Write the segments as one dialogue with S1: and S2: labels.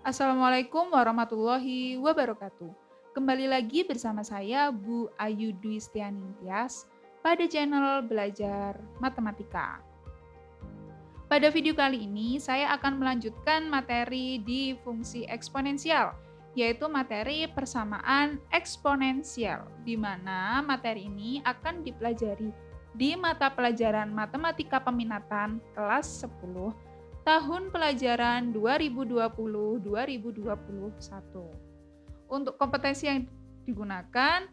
S1: Assalamualaikum warahmatullahi wabarakatuh. Kembali lagi bersama saya Bu Ayu Dwi Stianingtyas pada channel Belajar Matematika. Pada video kali ini saya akan melanjutkan materi di fungsi eksponensial, yaitu materi persamaan eksponensial, di mana materi ini akan dipelajari di mata pelajaran Matematika Peminatan kelas 10 tahun pelajaran 2020-2021. Untuk kompetensi yang digunakan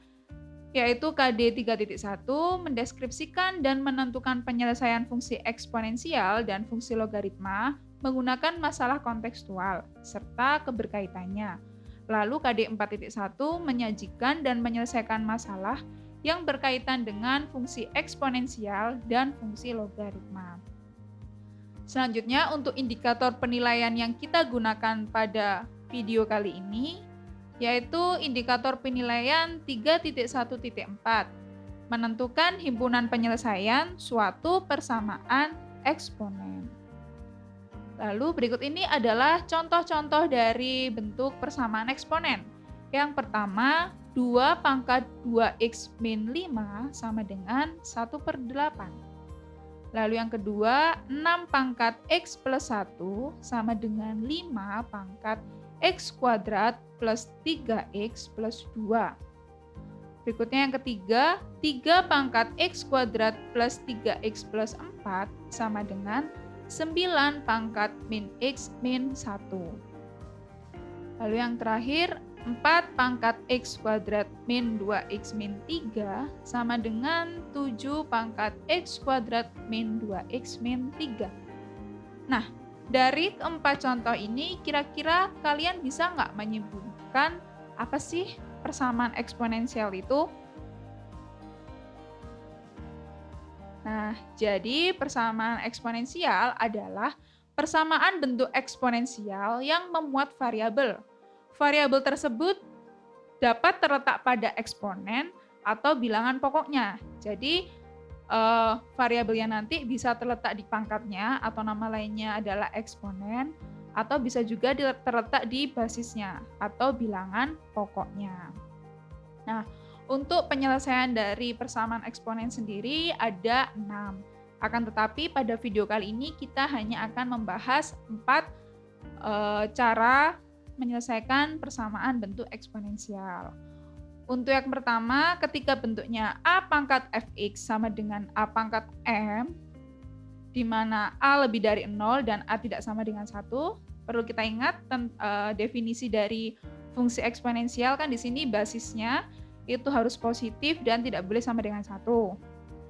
S1: yaitu KD 3.1 mendeskripsikan dan menentukan penyelesaian fungsi eksponensial dan fungsi logaritma menggunakan masalah kontekstual serta keberkaitannya. Lalu KD 4.1 menyajikan dan menyelesaikan masalah yang berkaitan dengan fungsi eksponensial dan fungsi logaritma. Selanjutnya, untuk indikator penilaian yang kita gunakan pada video kali ini, yaitu indikator penilaian 3.1.4, menentukan himpunan penyelesaian suatu persamaan eksponen. Lalu berikut ini adalah contoh-contoh dari bentuk persamaan eksponen. Yang pertama, 2 pangkat 2x min 5 sama dengan 1/8. Lalu yang kedua, 6 pangkat x plus 1 sama dengan 5 pangkat x kuadrat plus 3x plus 2. Berikutnya yang ketiga, 3 pangkat x kuadrat plus 3x plus 4 sama dengan 9 pangkat min x min 1. Lalu yang terakhir, 4 pangkat x kuadrat min 2x min 3 sama dengan 7 pangkat x kuadrat min 2x min 3. Nah, dari keempat contoh ini kira-kira kalian bisa nggak menyimpulkan apa sih persamaan eksponensial itu? Nah, jadi persamaan eksponensial adalah persamaan bentuk eksponensial yang memuat variabel. Variabel tersebut dapat terletak pada eksponen atau bilangan pokoknya. Jadi, variabelnya nanti bisa terletak di pangkatnya atau nama lainnya adalah eksponen, atau bisa juga terletak di basisnya atau bilangan pokoknya. Nah, untuk penyelesaian dari persamaan eksponen sendiri ada 6. Akan tetapi pada video kali ini kita hanya akan membahas 4 cara menyelesaikan persamaan bentuk eksponensial. Untuk yang pertama, ketika bentuknya A pangkat fx sama dengan A pangkat m, di mana A lebih dari 0 dan A tidak sama dengan 1, perlu kita ingat definisi dari fungsi eksponensial kan di sini basisnya itu harus positif dan tidak boleh sama dengan 1.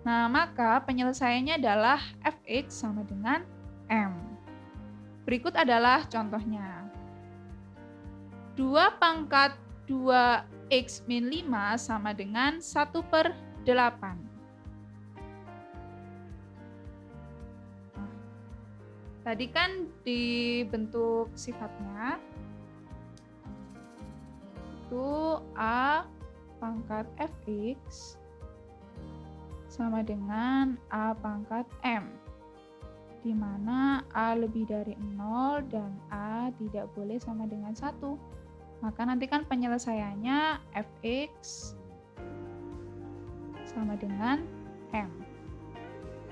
S1: Nah, maka penyelesaiannya adalah fx sama dengan m. Berikut adalah contohnya. 2 pangkat 2x min 5 sama dengan 1/8. Nah, tadi kan dibentuk sifatnya itu A pangkat fx sama dengan A pangkat m, di mana A lebih dari 0 dan A tidak boleh sama dengan 1. Maka nanti kan penyelesaiannya fx sama dengan m.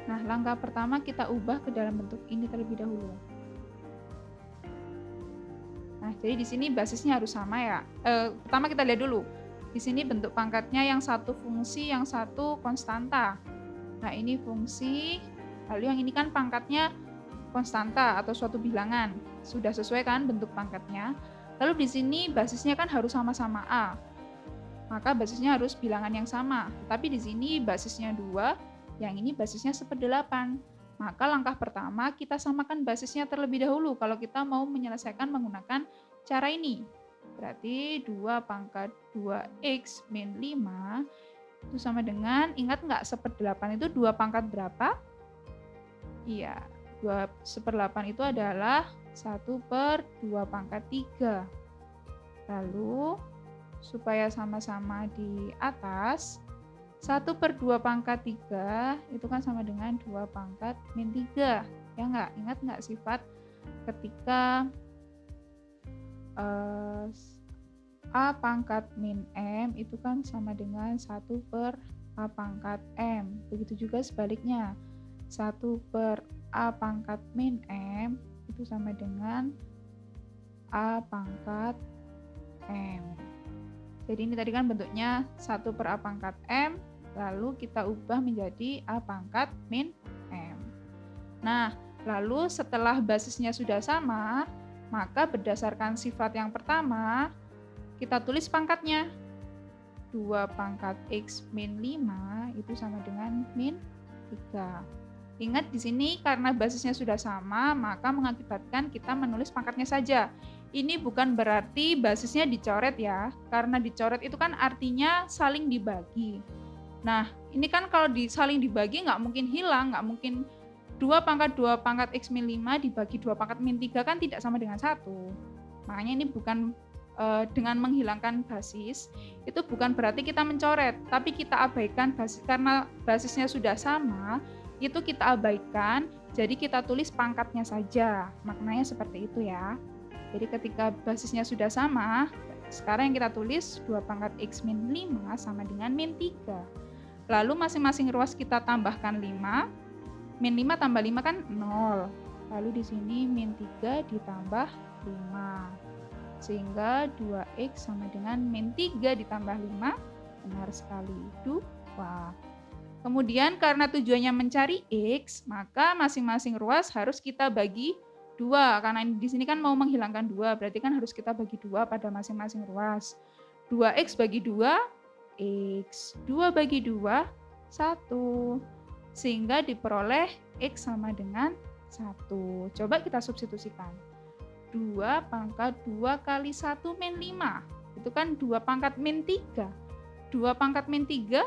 S1: Nah, langkah pertama kita ubah ke dalam bentuk ini terlebih dahulu. Nah, jadi di sini basisnya harus sama ya. Pertama kita lihat dulu. Di sini bentuk pangkatnya yang satu fungsi, yang satu konstanta. Nah, ini fungsi, lalu yang ini kan pangkatnya konstanta atau suatu bilangan. Sudah sesuai kan bentuk pangkatnya? Lalu di sini basisnya kan harus sama-sama A. Maka basisnya harus bilangan yang sama. Tapi di sini basisnya 2, yang ini basisnya 1/8. Maka langkah pertama kita samakan basisnya terlebih dahulu kalau kita mau menyelesaikan menggunakan cara ini. Berarti 2 pangkat 2x min 5 itu sama dengan, ingat nggak 1/8 itu 2 pangkat berapa? Iya, 2/8 itu adalah 1/2 pangkat 3. Lalu, supaya sama-sama di atas, 1/2 pangkat 3 itu kan sama dengan 2 pangkat min 3. Ya nggak? Ingat nggak sifat ketika eh, A pangkat min M itu kan sama dengan 1 per A pangkat M. Begitu juga sebaliknya. 1 per A pangkat min M itu sama dengan A pangkat M. Jadi ini tadi kan bentuknya 1 per A pangkat M, lalu kita ubah menjadi A pangkat min M. Nah, lalu setelah basisnya sudah sama, maka berdasarkan sifat yang pertama, kita tulis pangkatnya. 2 pangkat X min 5 itu sama dengan min 3. Ingat di sini karena basisnya sudah sama, maka mengakibatkan kita menulis pangkatnya saja. Ini bukan berarti basisnya dicoret ya, karena dicoret itu kan artinya saling dibagi. Nah, ini kan kalau saling dibagi nggak mungkin hilang, nggak mungkin 2 pangkat X min 5 dibagi 2 pangkat min 3 kan tidak sama dengan 1. Makanya ini bukan dengan menghilangkan basis, itu bukan berarti kita mencoret, tapi kita abaikan basis, karena basisnya sudah sama, itu kita abaikan, jadi kita tulis pangkatnya saja. Maknanya seperti itu ya. Jadi ketika basisnya sudah sama, sekarang yang kita tulis 2 pangkat X min 5 sama dengan min 3. Lalu masing-masing ruas kita tambahkan 5, min 5 tambah 5 kan 0. Lalu di sini min 3 ditambah 5. Sehingga 2X sama dengan min 3 ditambah 5, benar sekali, 2. Kemudian karena tujuannya mencari X, maka masing-masing ruas harus kita bagi 2. Karena di sini kan mau menghilangkan 2, berarti kan harus kita bagi 2 pada masing-masing ruas. 2X bagi 2, X. 2 bagi 2, 1. Sehingga diperoleh X sama dengan 1. Coba kita substitusikan. 2 pangkat 2 kali 1 min 5. Itu kan 2 pangkat min 3. 2 pangkat min 3,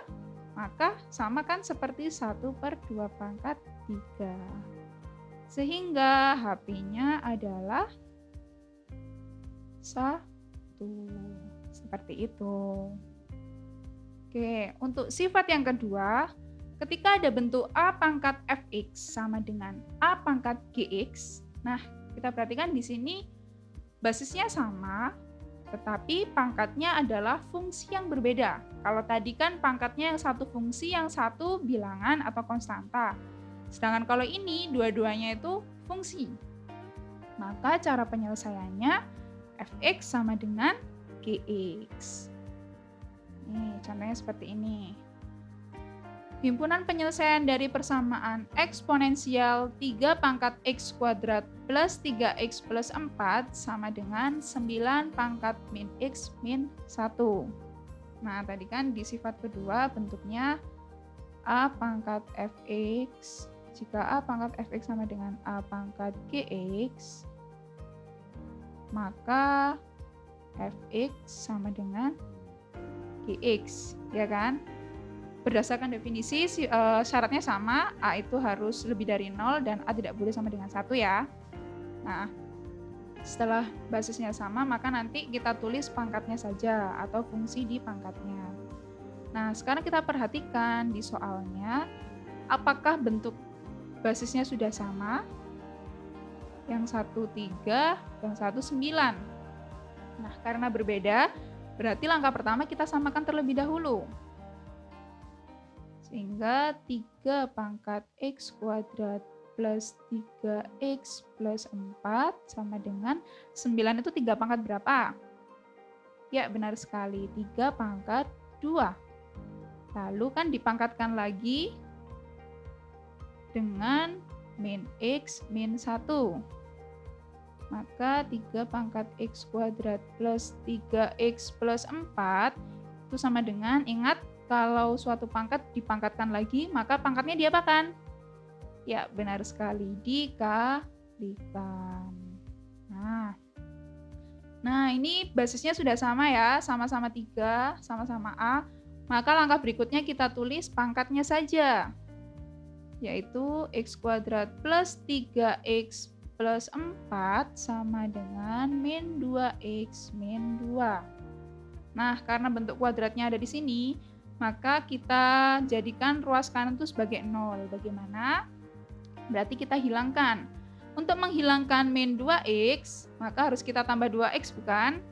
S1: maka sama kan seperti 1 per 2 pangkat 3. Sehingga HP-nya adalah 1. Seperti itu. Oke, untuk sifat yang kedua, ketika ada bentuk A pangkat Fx sama dengan A pangkat Gx, nah kita perhatikan di sini basisnya sama, tetapi pangkatnya adalah fungsi yang berbeda. Kalau tadi kan pangkatnya yang satu fungsi, yang satu bilangan atau konstanta. Sedangkan kalau ini dua-duanya itu fungsi. Maka cara penyelesaiannya Fx sama dengan Gx. Nih, contohnya seperti ini. Himpunan penyelesaian dari persamaan eksponensial 3 pangkat X kuadrat plus 3X plus 4 sama dengan 9 pangkat min X min 1. Nah, tadi kan di sifat kedua bentuknya A pangkat Fx. Jika A pangkat Fx sama dengan A pangkat Gx, maka Fx sama dengan Gx, ya kan? Berdasarkan definisi, syaratnya sama, A itu harus lebih dari 0 dan A tidak boleh sama dengan 1 ya. Nah, setelah basisnya sama, maka nanti kita tulis pangkatnya saja atau fungsi di pangkatnya. Nah, sekarang kita perhatikan di soalnya, apakah bentuk basisnya sudah sama? Yang satu 3, yang satu 9. Nah, karena berbeda, berarti langkah pertama kita samakan terlebih dahulu. Sehingga 3 pangkat X kuadrat plus 3X plus 4 sama dengan 9 itu 3 pangkat berapa? Ya, benar sekali, 3 pangkat 2. Lalu kan dipangkatkan lagi dengan min X min 1. Maka 3 pangkat X kuadrat plus 3X plus 4 itu sama dengan, ingat, kalau suatu pangkat dipangkatkan lagi, maka pangkatnya diapakan? Ya, benar sekali, dikalikan. Nah, ini basisnya sudah sama ya, sama-sama 3, sama-sama A. Maka langkah berikutnya kita tulis pangkatnya saja, yaitu X kuadrat plus 3X plus 4 sama dengan min 2X min 2. Nah, karena bentuk kuadratnya ada di sini, maka kita jadikan ruas kanan itu sebagai 0. Bagaimana? Berarti kita hilangkan. Untuk menghilangkan min 2x, maka harus kita tambah 2x, bukan?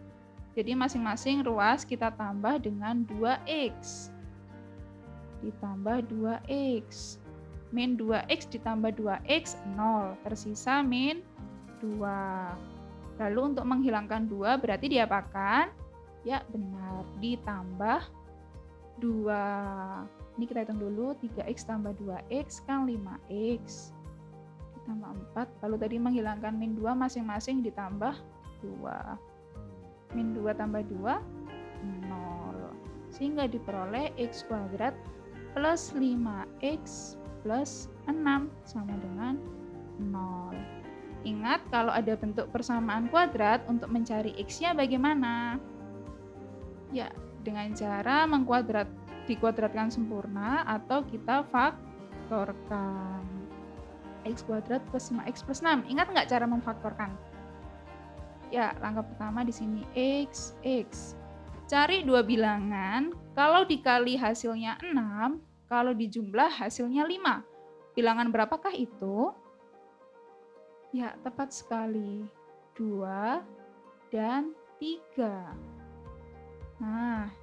S1: Jadi masing-masing ruas kita tambah dengan 2x. Ditambah 2x. Min 2x ditambah 2x, 0. Tersisa min 2. Lalu untuk menghilangkan 2 berarti diapakan? Ya, benar. Ditambah 2. Ini kita hitung dulu. 3x tambah 2x kan 5x. Ditambah 4. Lalu tadi menghilangkan min 2 masing-masing ditambah 2. Min 2 tambah 2, 0. Sehingga diperoleh x kuadrat plus 5x plus 6 sama dengan 0. Ingat, kalau ada bentuk persamaan kuadrat, untuk mencari x-nya bagaimana? Ya, dengan cara dikuadratkan sempurna atau kita faktorkan. X kuadrat plus 5x plus 6. Ingat nggak cara memfaktorkan? Ya, langkah pertama di sini x. Cari dua bilangan, kalau dikali hasilnya 6, kalau dijumlah hasilnya 5. Bilangan berapakah itu? Ya, tepat sekali. 2 dan 3. Nah,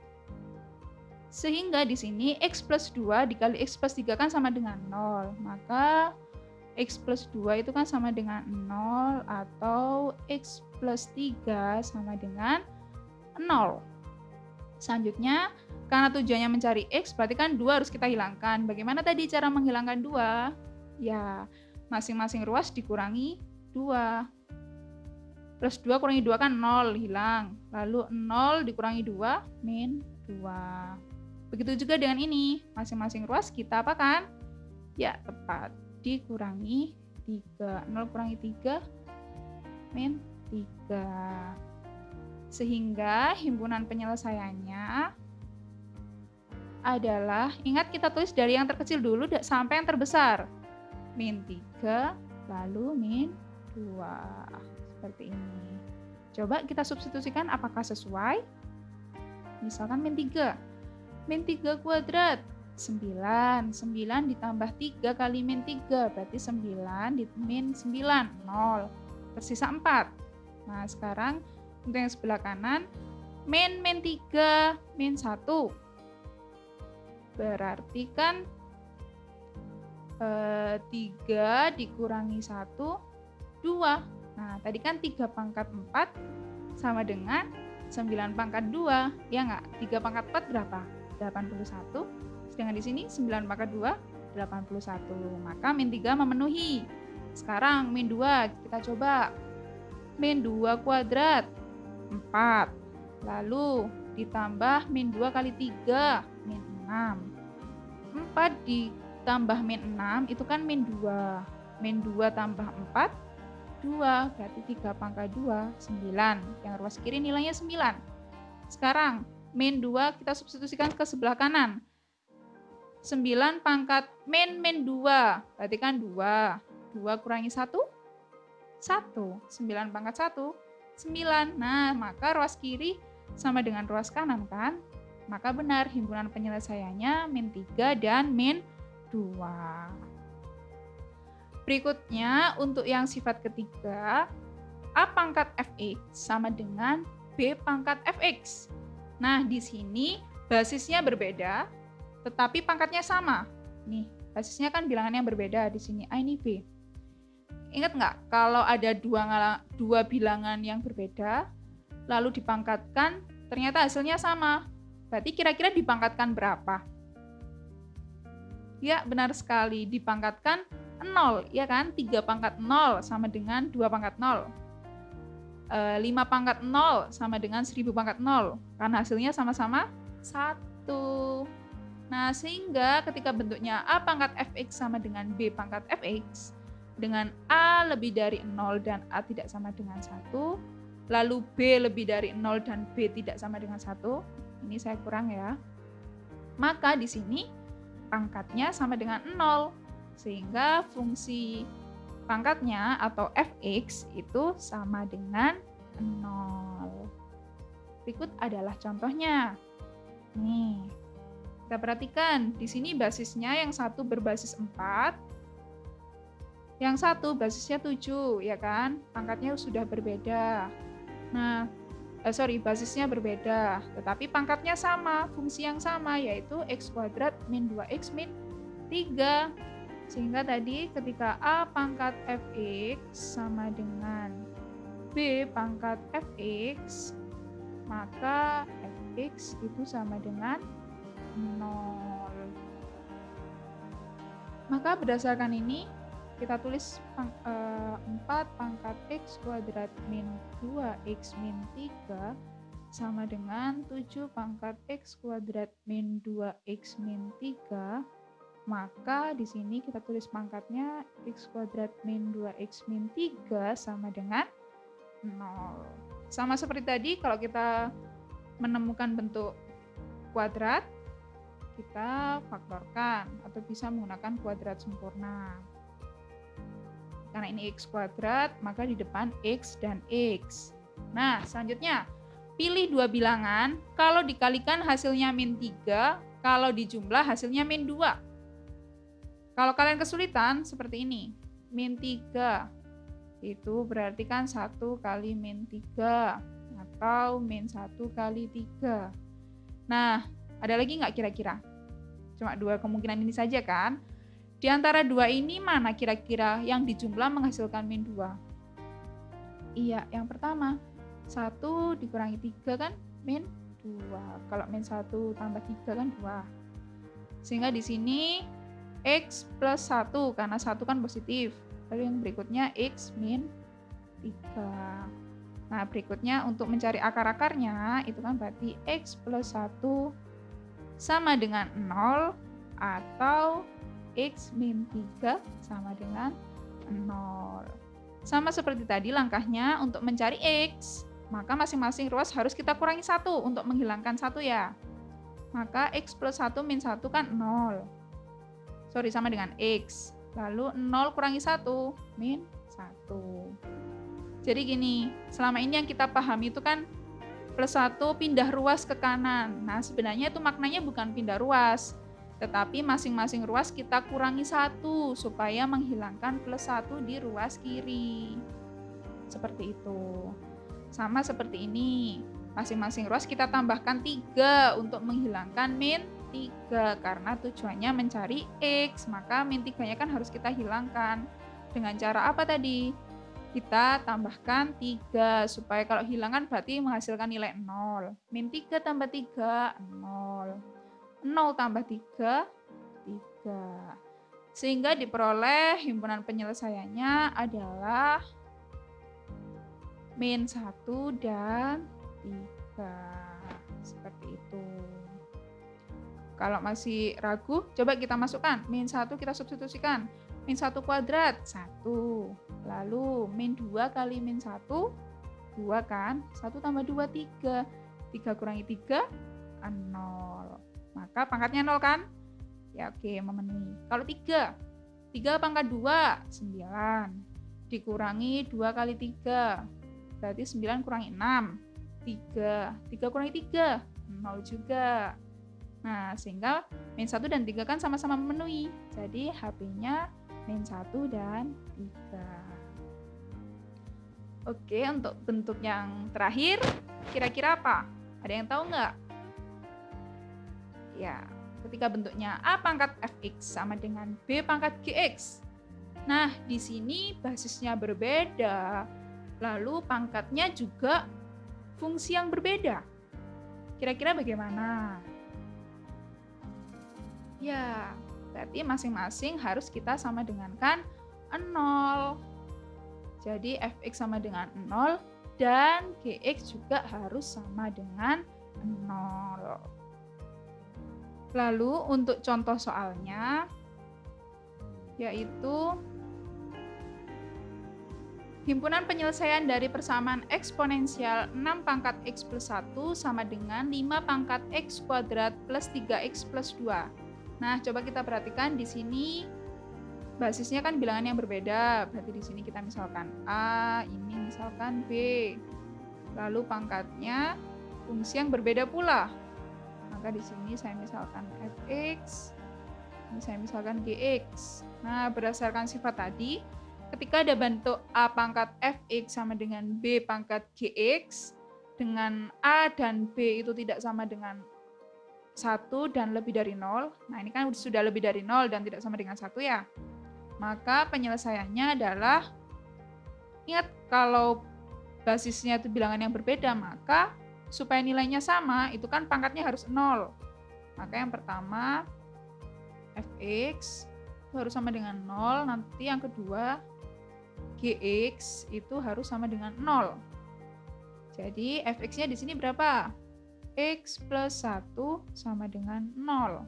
S1: sehingga di sini x plus 2 dikali x plus 3 kan sama dengan 0. Maka x plus 2 itu kan sama dengan 0 atau x plus 3 sama dengan 0. Selanjutnya, karena tujuannya mencari x, berarti kan 2 harus kita hilangkan. Bagaimana tadi cara menghilangkan 2? Ya, masing-masing ruas dikurangi 2. Plus 2 kurangi 2 kan 0, hilang. Lalu 0 dikurangi 2, min 2. Begitu juga dengan ini, masing-masing ruas kita apakan? Ya, tepat. Dikurangi 3. 0 kurangi 3, min 3. Sehingga himpunan penyelesaiannya adalah, ingat kita tulis dari yang terkecil dulu sampai yang terbesar. Min 3, lalu min 2. Seperti ini. Coba kita substitusikan apakah sesuai? Misalkan min 3. Min 3 kuadrat, 9. 9 ditambah 3 kali min 3, berarti 9 min 9, 0. Tersisa 4. Nah, sekarang untuk yang sebelah kanan, min 3, min 1. Berarti kan 3 dikurangi 1, 2. Nah, tadi kan 3 pangkat 4 sama dengan 9 pangkat 2. Ya nggak? 3 pangkat 4 berapa? 81. Sedangkan di sini 9 pangkat 2, 81. Maka min 3 memenuhi. Sekarang min 2, kita coba. Min 2 kuadrat, 4. Lalu ditambah min 2 kali 3, min 6. 4 ditambah min 6 itu kan min 2. Min 2 tambah 4, 2. Berarti 3 pangkat 2, 9. Yang ruas kiri nilainya 9. Sekarang min 2 kita substitusikan ke sebelah kanan. 9 pangkat min 2. Berarti kan 2. 2 kurangi 1, 1. 9 pangkat 1, 9. Nah, maka ruas kiri sama dengan ruas kanan kan? Maka benar himpunan penyelesaiannya min 3 dan min 2. Berikutnya untuk yang sifat ketiga, A pangkat fx sama dengan B pangkat fx. Nah, di sini basisnya berbeda, tetapi pangkatnya sama. Nih, basisnya kan bilangan yang berbeda, di sini A ini B. Ingat nggak, kalau ada dua bilangan yang berbeda, lalu dipangkatkan, ternyata hasilnya sama. Berarti kira-kira dipangkatkan berapa? Ya, benar sekali, dipangkatkan 0, ya kan? 3 pangkat 0 sama dengan 2 pangkat 0. 5 pangkat 0 sama dengan 1000 pangkat 0, karena hasilnya sama-sama 1. Nah, sehingga ketika bentuknya A pangkat fx sama dengan B pangkat fx, dengan A lebih dari 0 dan A tidak sama dengan 1, lalu B lebih dari 0 dan B tidak sama dengan 1, ini saya kurang ya, maka di sini pangkatnya sama dengan 0, sehingga fungsi pangkatnya atau fx itu sama dengan 0. Berikut adalah contohnya. Nih, kita perhatikan, di sini basisnya yang satu berbasis 4, Yang satu basisnya 7, ya kan? Pangkatnya sudah berbeda. Nah, basisnya berbeda, tetapi pangkatnya sama, fungsi yang sama, yaitu x kuadrat min 2x min 3. Sehingga tadi ketika A pangkat fx sama dengan B pangkat fx, maka fx itu sama dengan 0. Maka berdasarkan ini, kita tulis 4 pangkat x kuadrat min 2x min 3 sama dengan 7 pangkat x kuadrat min 2x min 3. Maka di sini kita tulis pangkatnya x kuadrat min 2x min 3 sama dengan 0. Sama seperti tadi, kalau kita menemukan bentuk kuadrat, kita faktorkan atau bisa menggunakan kuadrat sempurna. Karena ini x kuadrat, maka di depan x dan x. Nah, selanjutnya, pilih dua bilangan, kalau dikalikan hasilnya min 3, kalau dijumlah hasilnya min 2. Kalau kalian kesulitan, seperti ini. Min 3, itu berarti kan 1 kali min 3, atau min 1 kali 3. Nah, ada lagi nggak kira-kira? Cuma dua kemungkinan ini saja kan? Di antara dua ini mana kira-kira yang dijumlah menghasilkan min 2? Iya, yang pertama. 1 dikurangi 3 kan min 2. Kalau min 1 tambah 3 kan 2. Sehingga di sini x plus 1, karena 1 kan positif. Lalu yang berikutnya x min 3. Nah, berikutnya untuk mencari akar-akarnya, itu kan berarti x plus 1 sama dengan 0 atau x min 3 sama dengan 0. Sama seperti tadi langkahnya untuk mencari x, maka masing-masing ruas harus kita kurangi 1 untuk menghilangkan 1 ya. Maka x plus 1 min 1 kan 0. Sama dengan x. Lalu 0 kurangi 1, min 1. Jadi gini, selama ini yang kita pahami itu kan plus 1 pindah ruas ke kanan. Nah, sebenarnya itu maknanya bukan pindah ruas, tetapi masing-masing ruas kita kurangi 1 supaya menghilangkan plus 1 di ruas kiri. Seperti itu. Sama seperti ini. Masing-masing ruas kita tambahkan 3 untuk menghilangkan min 3 karena tujuannya mencari x, maka min 3-nya kan harus kita hilangkan. Dengan cara apa tadi? Kita tambahkan 3 supaya kalau hilangan berarti menghasilkan nilai 0. Min 3 tambah 3, 0. 0 tambah 3, 3. Sehingga diperoleh himpunan penyelesaiannya adalah min 1 dan 3. Seperti itu. Kalau masih ragu, coba kita masukkan. Min 1 kita substitusikan. Min 1 kuadrat, 1. Lalu min 2 kali min 1, 2 kan? 1 tambah 2, 3. 3 kurangi 3, 0. Maka pangkatnya 0 kan? Ya oke, memenuhi. Kalau 3, 3 pangkat 2, 9. Dikurangi 2 kali 3. Berarti 9 kurangi 6, 3. 3 kurangi 3, 0 juga. Nah, sehingga min 1 dan 3 kan sama-sama memenuhi. Jadi, HP-nya min 1 dan 3. Oke, untuk bentuk yang terakhir, kira-kira apa? Ada yang tahu nggak? Ya, ketika bentuknya A pangkat fx sama dengan B pangkat gx. Nah, di sini basisnya berbeda, lalu pangkatnya juga fungsi yang berbeda. Kira-kira bagaimana? Ya, berarti masing-masing harus kita sama dengankan 0. Jadi fx sama dengan 0 dan gx juga harus sama dengan 0. Lalu untuk contoh soalnya, yaitu himpunan penyelesaian dari persamaan eksponensial 6 pangkat x plus 1 sama dengan 5 pangkat x kuadrat plus 3x plus 2. Nah, coba kita perhatikan di sini basisnya kan bilangan yang berbeda. Berarti di sini kita misalkan A, ini misalkan B. Lalu pangkatnya fungsi yang berbeda pula. Maka di sini saya misalkan fx, ini saya misalkan gx. Nah, berdasarkan sifat tadi, ketika ada bentuk A pangkat fx sama dengan B pangkat gx, dengan A dan B itu tidak sama dengan 1 dan lebih dari 0, nah ini kan sudah lebih dari 0 dan tidak sama dengan 1 ya, maka penyelesaiannya adalah, ingat kalau basisnya itu bilangan yang berbeda, maka supaya nilainya sama, itu kan pangkatnya harus 0. Maka yang pertama, fx itu harus sama dengan 0, nanti yang kedua, gx itu harus sama dengan 0. Jadi fx-nya di sini berapa? X plus 1 sama dengan 0.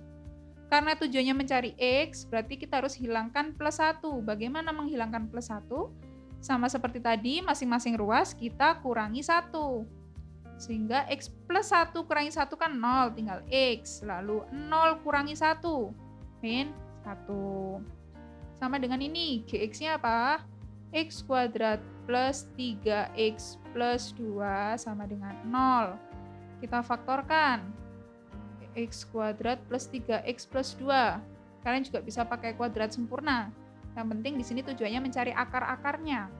S1: Karena tujuannya mencari X, berarti kita harus hilangkan plus 1. Bagaimana menghilangkan plus 1? Sama seperti tadi, masing-masing ruas kita kurangi 1. Sehingga X plus 1 kurangi 1 kan 0, tinggal X. Lalu 0 kurangi 1, min 1. Sama dengan ini, Gx-nya apa? X kuadrat plus 3X plus 2 sama dengan 0. Kita faktorkan. X kuadrat plus 3X plus 2. Kalian juga bisa pakai kuadrat sempurna. Yang penting di sini tujuannya mencari akar-akarnya.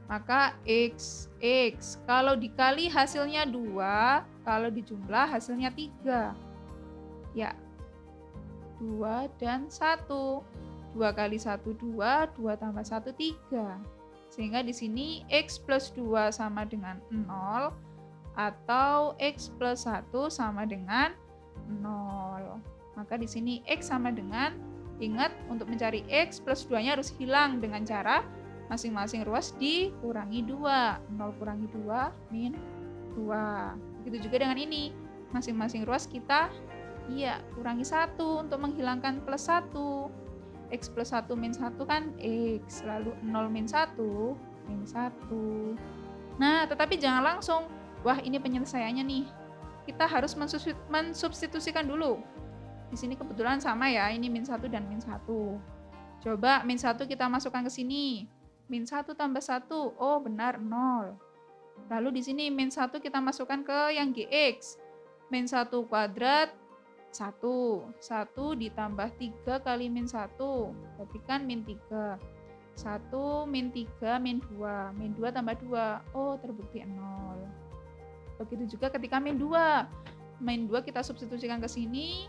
S1: Maka X kalau dikali hasilnya 2, kalau dijumlah hasilnya 3. Ya, 2 dan 1. 2 kali 1, 2, 2 tambah 1, 3. Sehingga di sini X plus 2 sama dengan 0, atau X plus 1 sama dengan 0. Maka di sini X sama dengan, ingat untuk mencari X plus 2-nya harus hilang dengan cara masing-masing ruas dikurangi 2. 0 kurangi 2, min 2. Begitu juga dengan ini. Masing-masing ruas kita kurangi 1 untuk menghilangkan plus 1. X plus 1 min 1 kan X. Lalu 0 min 1, min 1. Nah, tetapi jangan langsung, wah ini penyelesaiannya nih. Kita harus mensubstitusikan dulu. Di sini kebetulan sama ya, ini min 1 dan min 1. Coba min 1 kita masukkan ke sini. Min 1 tambah 1, oh benar 0. Lalu di sini min 1 kita masukkan ke yang Gx. Min 1 kuadrat 1. 1 ditambah 3 kali min 1. Berarti kan min 3. 1 min 3 min 2. Min 2 tambah 2. Oh, terbukti 0. Begitu juga ketika min 2. Min 2 kita substitusikan ke sini.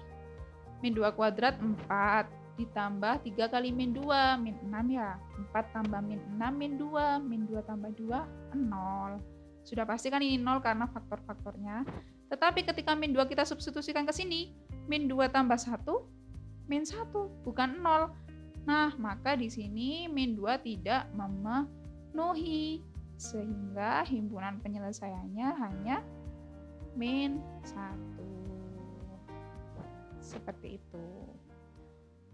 S1: Min 2 kuadrat 4. Ditambah 3 kali min 2. Min 6 ya. 4 tambah min 6 min 2. Min 2 tambah 2, 0. Sudah pasti kan ini 0 karena faktor-faktornya. Tetapi ketika min 2 kita substitusikan ke sini. Min 2 tambah 1. Min 1. Bukan 0. Nah, maka di sini min 2 tidak memenuhi, sehingga himpunan penyelesaiannya hanya min 1. Seperti itu.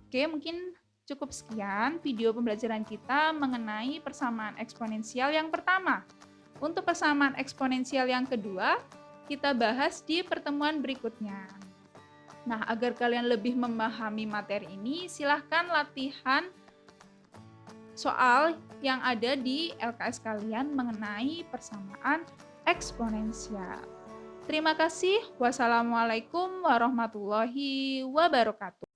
S1: Oke, mungkin cukup sekian video pembelajaran kita mengenai persamaan eksponensial yang pertama. Untuk persamaan eksponensial yang kedua, kita bahas di pertemuan berikutnya. Nah, agar kalian lebih memahami materi ini, silahkan latihan soal yang ada di LKS kalian mengenai persamaan eksponensial. Terima kasih. Wassalamualaikum warahmatullahi wabarakatuh.